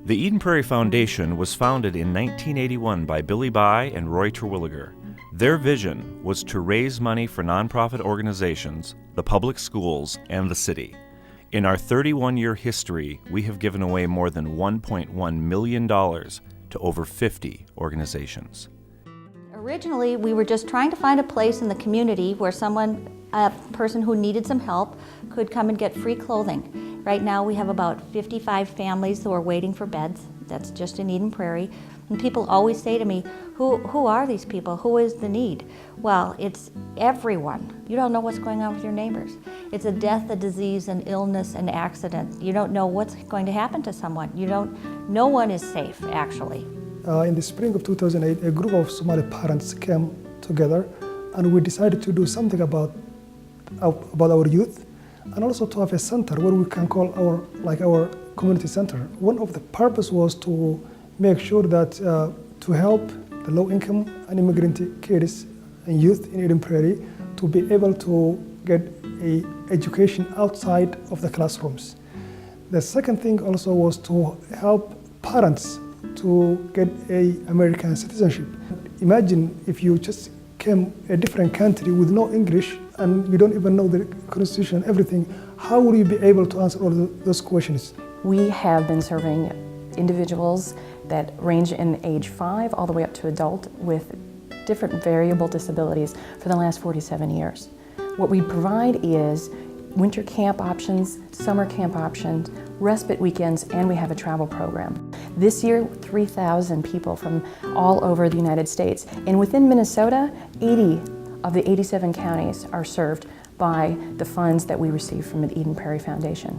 The Eden Prairie Foundation was founded in 1981 by Billy By and Roy Terwilliger. Their vision was to raise money for nonprofit organizations, the public schools, and the city. In our 31-year history, we have given away more than $1.1 million to over 50 organizations. Originally, we were just trying to find a place in the community where a person who needed some help could come and get free clothing. Right now we have about 55 families who are waiting for beds. That's just in Eden Prairie. And people always say to me, who are these people? Who is the need? Well, it's everyone. You don't know what's going on with your neighbors. It's a death, a disease, an illness, an accident. You don't know what's going to happen to someone. No one is safe, actually. In the spring of 2008, a group of Somali parents came together and we decided to do something about our youth and also to have a center where we can call our community center. One of the purpose was to make sure that to help the low-income and immigrant kids and youth in Eden Prairie to be able to get an education outside of the classrooms. The second thing also was to help parents to get an American citizenship. Imagine if you just came a different country with no English and you don't even know the Constitution, everything, how will you be able to answer all those questions? We have been serving individuals that range in age 5 all the way up to adult with different variable disabilities for the last 47 years. What we provide is winter camp options, summer camp options, respite weekends, and we have a travel program. This year, 3,000 people from all over the United States. And within Minnesota, 80 of the 87 counties are served by the funds that we receive from the Eden Prairie Foundation.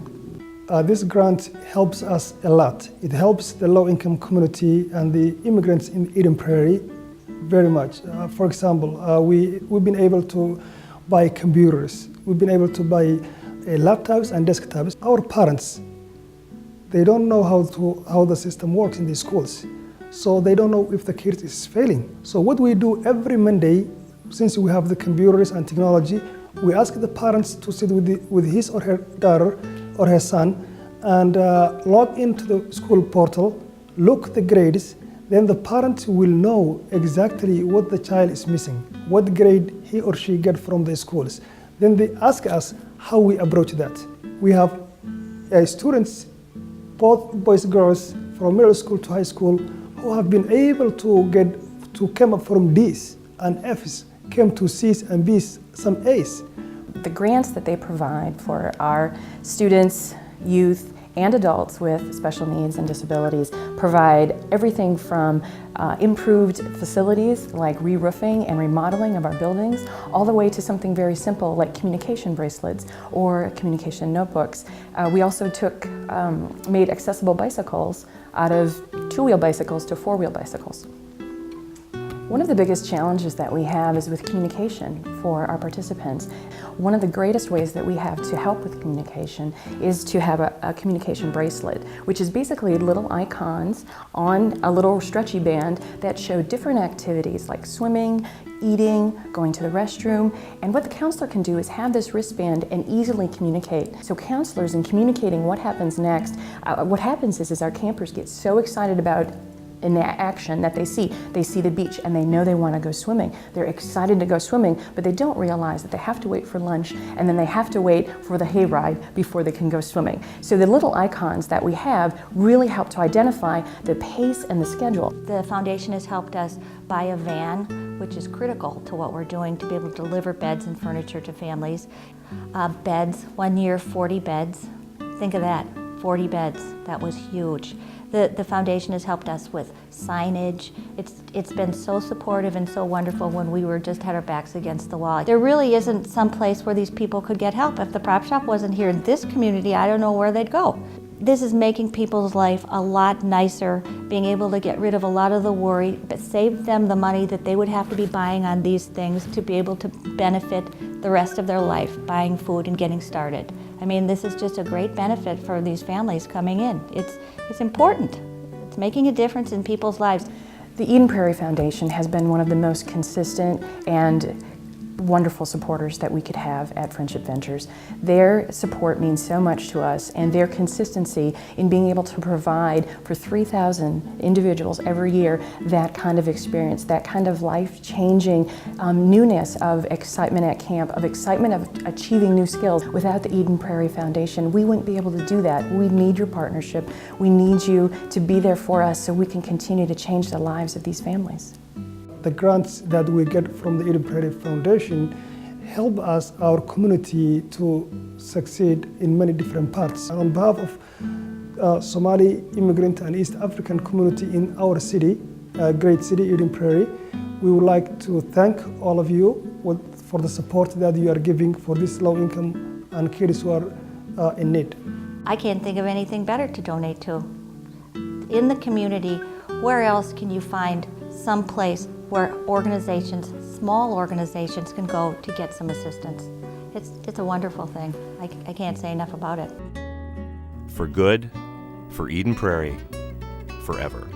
This grant helps us a lot. It helps the low-income community and the immigrants in Eden Prairie very much. For example, we've been able to buy computers. We've been able to buy laptops and desktops. Our parents, they don't know how the system works in these schools. So they don't know if the kid is failing. So what we do every Monday, since we have the computers and technology, we ask the parents to sit with his or her daughter or her son and log into the school portal, look the grades, then the parents will know exactly what the child is missing, what grade he or she get from the schools. Then they ask us how we approach that. We have students, both boys and girls, from middle school to high school, who have been able to come up from D's and F's, came to C's and B's, some A's. The grants that they provide for our students, youth, and adults with special needs and disabilities provide everything from improved facilities like re-roofing and remodeling of our buildings, all the way to something very simple like communication bracelets or communication notebooks. We also made accessible bicycles out of two-wheel bicycles to four-wheel bicycles. One of the biggest challenges that we have is with communication for our participants. One of the greatest ways that we have to help with communication is to have a communication bracelet, which is basically little icons on a little stretchy band that show different activities like swimming, eating, going to the restroom. And what the counselor can do is have this wristband and easily communicate. So counselors, in communicating what happens next, what happens is our campers get so excited about in action that they see the beach and they know they want to go swimming. They're excited to go swimming, but they don't realize that they have to wait for lunch and then they have to wait for the hayride before they can go swimming. So the little icons that we have really help to identify the pace and the schedule. The foundation has helped us buy a van, which is critical to what we're doing to be able to deliver beds and furniture to families. Beds, 1 year, 40 beds. Think of that, 40 beds, that was huge. The foundation has helped us with signage. It's been so supportive and so wonderful when we had our backs against the wall. There really isn't some place where these people could get help. If the prop shop wasn't here in this community, I don't know where they'd go. This is making people's life a lot nicer, being able to get rid of a lot of the worry, but save them the money that they would have to be buying on these things to be able to benefit the rest of their life, buying food and getting started. I mean, this is just a great benefit for these families coming in. It's important. It's making a difference in people's lives. The Eden Prairie Foundation has been one of the most consistent and wonderful supporters that we could have at Friendship Ventures. Their support means so much to us, and their consistency in being able to provide for 3,000 individuals every year that kind of experience, that kind of life-changing newness of excitement at camp, of excitement of achieving new skills. Without the Eden Prairie Foundation, we wouldn't be able to do that. We need your partnership. We need you to be there for us so we can continue to change the lives of these families. The grants that we get from the Eden Prairie Foundation help us, our community, to succeed in many different parts. And on behalf of Somali immigrant and East African community in our city, great city, Eden Prairie, we would like to thank all of you for the support that you are giving for this low-income and kids who are in need. I can't think of anything better to donate to. In the community, where else can you find some place where organizations, small organizations, can go to get some assistance? It's a wonderful thing. I can't say enough about it. For good, for Eden Prairie, forever.